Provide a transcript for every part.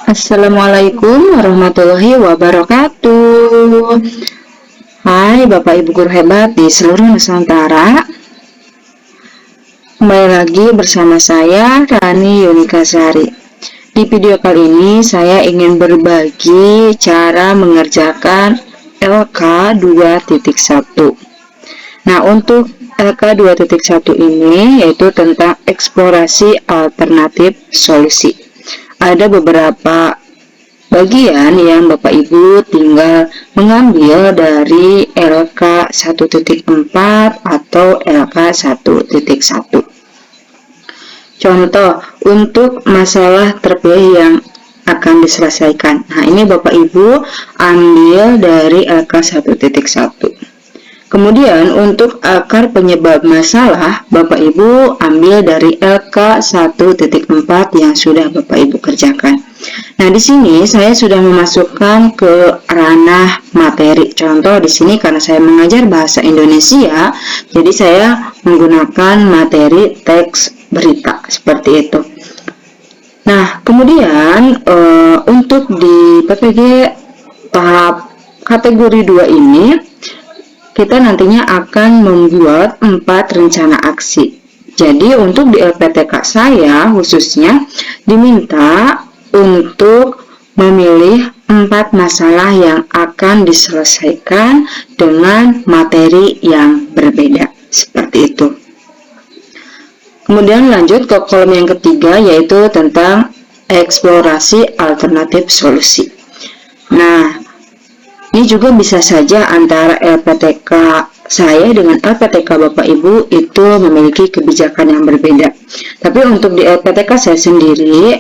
Assalamualaikum warahmatullahi wabarakatuh. Hai Bapak Ibu guru hebat di seluruh Nusantara. Kembali lagi bersama saya Rani Yunika Sari. Di video kali ini saya ingin berbagi cara mengerjakan LK 2.1. Nah, untuk LK 2.1 ini yaitu tentang eksplorasi alternatif solusi. Ada beberapa bagian yang Bapak Ibu tinggal mengambil dari LK 1.4 atau LK 1.1. Contoh untuk masalah terpilih yang akan diselesaikan. Nah, ini Bapak Ibu ambil dari LK 1.1. Kemudian untuk akar penyebab masalah, Bapak Ibu ambil dari LK 1.4 yang sudah Bapak Ibu kerjakan. Nah, di sini saya sudah memasukkan ke ranah materi. Contoh di sini karena saya mengajar bahasa Indonesia, jadi saya menggunakan materi teks berita seperti itu. Nah, kemudian untuk di PPG tahap kategori 2 ini kita nantinya akan membuat 4 rencana aksi. Jadi untuk di LPTK saya khususnya diminta untuk memilih 4 masalah yang akan diselesaikan dengan materi yang berbeda. Seperti itu. Kemudian lanjut ke kolom yang ketiga yaitu tentang eksplorasi alternatif solusi. Nah, ini juga bisa saja antara LPTK saya dengan LPTK Bapak Ibu itu memiliki kebijakan yang berbeda. Tapi untuk di LPTK saya sendiri,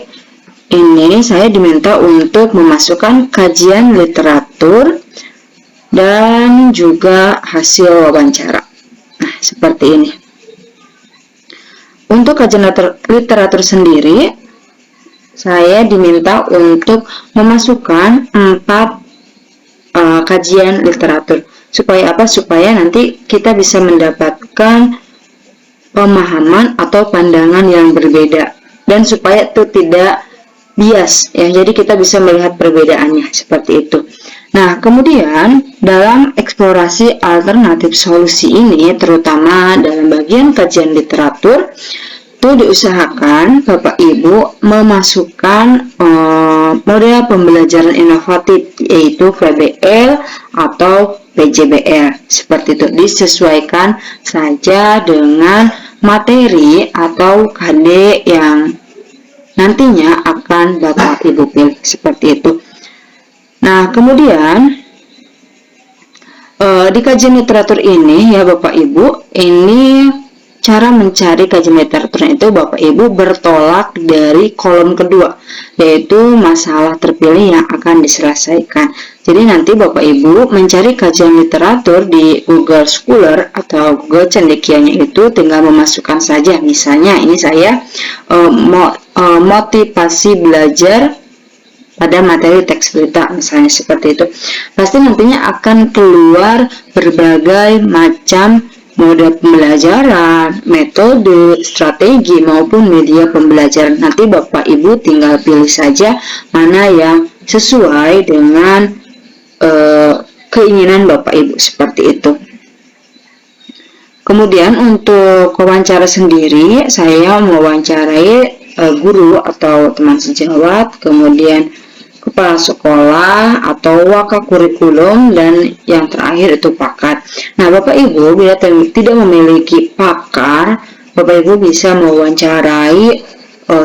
ini saya diminta untuk memasukkan kajian literatur dan juga hasil wawancara. Nah, seperti ini. Untuk kajian literatur sendiri, saya diminta untuk memasukkan 4 kajian literatur. Supaya apa? Supaya nanti kita bisa mendapatkan pemahaman atau pandangan yang berbeda dan supaya itu tidak bias ya. Jadi kita bisa melihat perbedaannya seperti itu. Nah, kemudian dalam eksplorasi alternatif solusi ini terutama dalam bagian kajian literatur itu diusahakan Bapak Ibu memasukkan model pembelajaran inovatif yaitu PBL atau PJBL seperti itu, disesuaikan saja dengan materi atau KD yang nantinya akan Bapak Ibu pilih seperti itu. Nah, kemudian di kajian literatur ini ya Bapak Ibu, ini cara mencari kajian literatur itu Bapak Ibu bertolak dari kolom kedua, yaitu masalah terpilih yang akan diselesaikan. Jadi nanti Bapak Ibu mencari kajian literatur di Google Scholar atau Google Cendekianya itu tinggal memasukkan saja. Misalnya ini saya motivasi belajar pada materi teks berita misalnya seperti itu. Pasti nantinya akan keluar berbagai macam mode pembelajaran, metode, strategi maupun media pembelajaran. Nanti Bapak Ibu tinggal pilih saja mana yang sesuai dengan keinginan Bapak Ibu seperti itu. Kemudian untuk wawancara sendiri, saya mewawancarai guru atau teman sejawat, kemudian kepala sekolah atau wakakurikulum, dan yang terakhir itu pakar. Nah, Bapak Ibu bila tidak memiliki pakar, Bapak Ibu bisa mewawancarai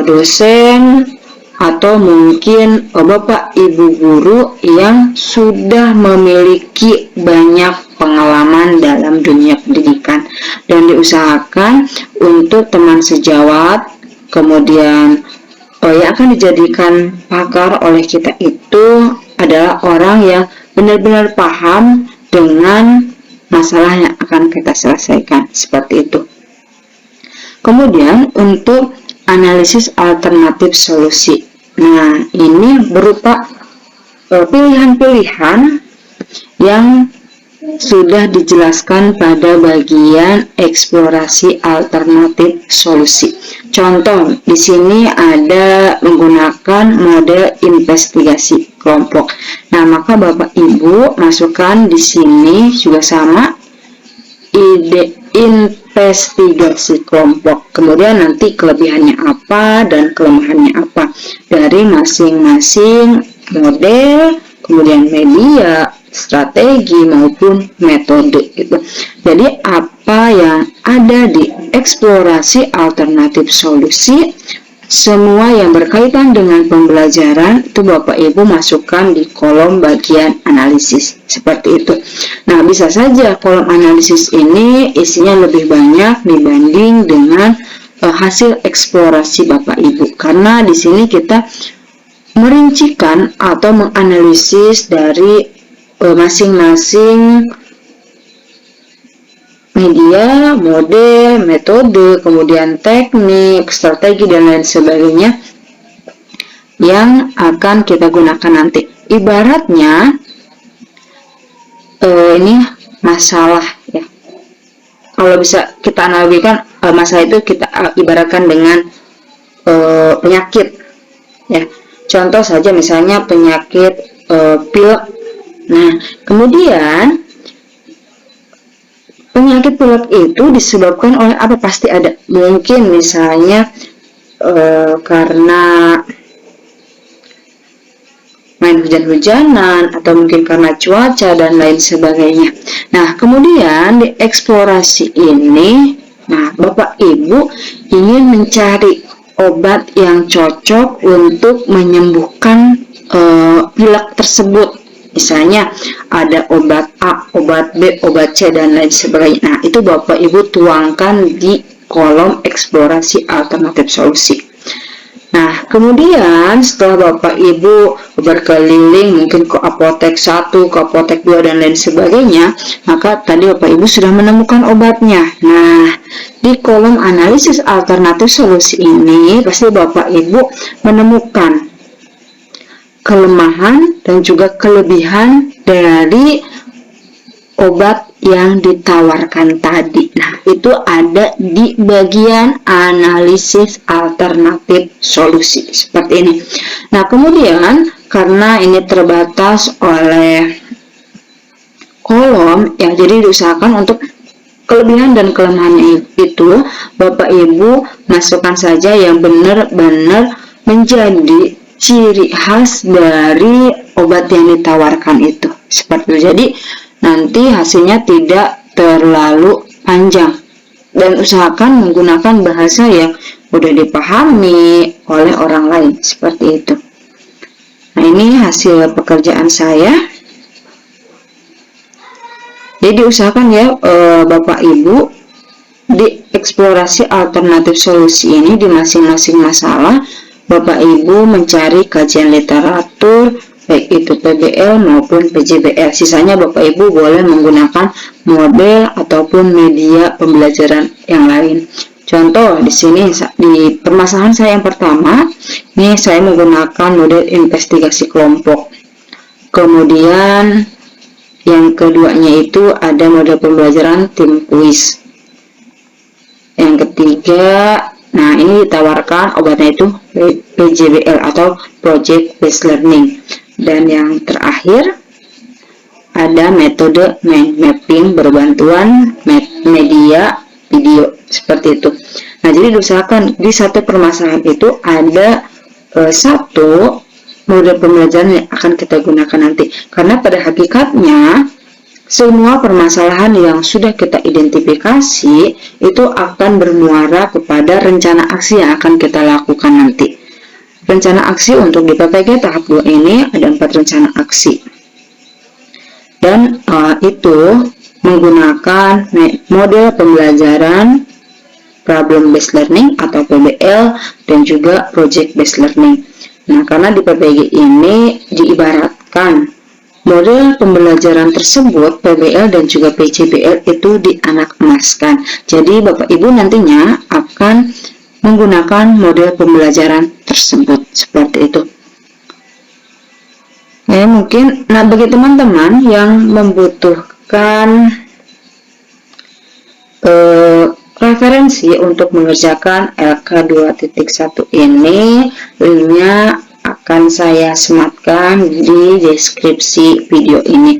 dosen atau mungkin Bapak Ibu guru yang sudah memiliki banyak pengalaman dalam dunia pendidikan, dan diusahakan untuk teman sejawat kemudian yang akan dijadikan pakar oleh kita itu adalah orang yang benar-benar paham dengan masalah yang akan kita selesaikan seperti itu. Kemudian untuk analisis alternatif solusi. Nah, ini berupa pilihan-pilihan yang sudah dijelaskan pada bagian eksplorasi alternatif solusi. Contoh di sini ada menggunakan model investigasi kelompok. Nah, maka Bapak Ibu masukkan di sini juga sama ide investigasi kelompok. Kemudian nanti kelebihannya apa dan kelemahannya apa dari masing-masing model, kemudian media, strategi maupun metode gitu. Jadi apa yang ada di eksplorasi alternatif solusi, semua yang berkaitan dengan pembelajaran itu Bapak Ibu masukkan di kolom bagian analisis seperti itu. Nah, bisa saja kolom analisis ini isinya lebih banyak dibanding dengan hasil eksplorasi Bapak Ibu, karena di sini kita merincikan atau menganalisis dari masing-masing media, model, metode, kemudian teknik, strategi, dan lain sebagainya yang akan kita gunakan nanti. Ibaratnya ini masalah ya. Kalau bisa kita analogikan masalah itu kita ibaratkan dengan penyakit ya. Contoh saja misalnya penyakit pilek. Nah, kemudian penyakit pilek itu disebabkan oleh apa? Pasti ada. Mungkin misalnya karena main hujan-hujanan, atau mungkin karena cuaca dan lain sebagainya. Nah, kemudian di eksplorasi ini, nah Bapak Ibu ingin mencari obat yang cocok untuk menyembuhkan pilek tersebut. Misalnya ada obat A, obat B, obat C, dan lain sebagainya. Nah, itu Bapak Ibu tuangkan di kolom eksplorasi alternatif solusi. Nah, kemudian setelah Bapak Ibu berkeliling mungkin ke apotek 1, ke apotek 2, dan lain sebagainya, maka tadi Bapak Ibu sudah menemukan obatnya. Nah, di kolom analisis alternatif solusi ini pasti Bapak Ibu menemukan kelemahan dan juga kelebihan dari obat yang ditawarkan tadi. Nah, itu ada di bagian analisis alternatif solusi seperti ini. Nah, kemudian karena ini terbatas oleh kolom ya, jadi diusahakan untuk kelebihan dan kelemahannya itu Bapak Ibu masukkan saja yang benar-benar menjadi ciri khas dari obat yang ditawarkan itu seperti itu. Jadi nanti hasilnya tidak terlalu panjang dan usahakan menggunakan bahasa yang mudah dipahami oleh orang lain seperti itu. Nah, ini hasil pekerjaan saya. Jadi usahakan ya Bapak Ibu di eksplorasi alternatif solusi ini di masing-masing masalah Bapak Ibu mencari kajian literatur baik itu PBL maupun PJBL. Sisanya Bapak Ibu boleh menggunakan model ataupun media pembelajaran yang lain. Contoh di sini di permasalahan saya yang pertama, ini saya menggunakan model investigasi kelompok. Kemudian yang keduanya itu ada model pembelajaran tim kuis. Yang ketiga, nah ini ditawarkan obatnya itu PJBL atau Project Based Learning. Dan yang terakhir ada metode mind mapping berbantuan media video seperti itu. Nah, jadi diusahakan di satu permasalahan itu ada satu model pembelajaran yang akan kita gunakan nanti. Karena pada hakikatnya semua permasalahan yang sudah kita identifikasi itu akan bermuara kepada rencana aksi yang akan kita lakukan nanti. Rencana aksi untuk di PPG tahap 2 ini ada 4 rencana aksi. Dan itu menggunakan model pembelajaran problem based learning atau PBL dan juga project based learning. Nah, karena di PPG ini diibaratkan model pembelajaran tersebut, PBL dan juga PJBL itu dianak emaskan. Jadi Bapak Ibu nantinya akan menggunakan model pembelajaran tersebut seperti itu. Ya, mungkin bagi teman-teman yang membutuhkan referensi referensi untuk mengerjakan LK 2.1 ini, linknya akan saya sematkan di deskripsi video ini.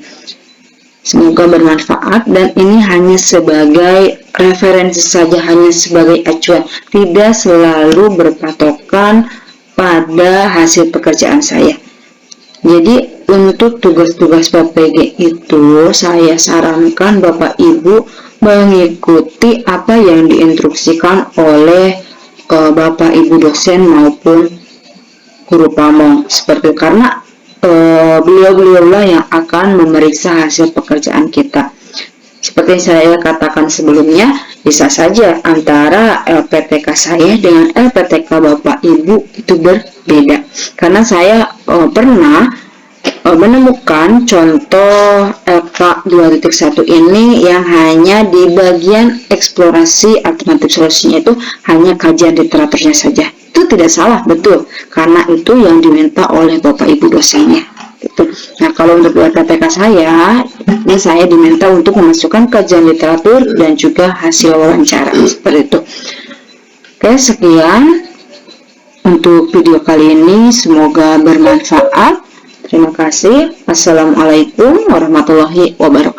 Semoga bermanfaat, dan ini hanya sebagai referensi saja, hanya sebagai acuan, tidak selalu berpatokan pada hasil pekerjaan saya. Jadi untuk tugas-tugas PPG itu saya sarankan Bapak Ibu mengikuti apa yang diinstruksikan oleh Bapak Ibu dosen maupun guru pamong, seperti itu, karena beliau-beliaulah yang akan memeriksa hasil pekerjaan kita. Seperti yang saya katakan sebelumnya, bisa saja antara LPTK saya dengan LPTK Bapak Ibu itu berbeda, karena saya pernah menemukan contoh LK 2.1 ini yang hanya di bagian eksplorasi alternatif solusinya itu hanya kajian literaturnya saja. Itu tidak salah, betul, karena itu yang diminta oleh Bapak Ibu dosennya. Gitu. Nah, kalau untuk LPTK saya, ini saya diminta untuk memasukkan kajian literatur dan juga hasil wawancara, seperti itu. Oke, sekian untuk video kali ini, semoga bermanfaat. Terima kasih. Assalamualaikum warahmatullahi wabarakatuh.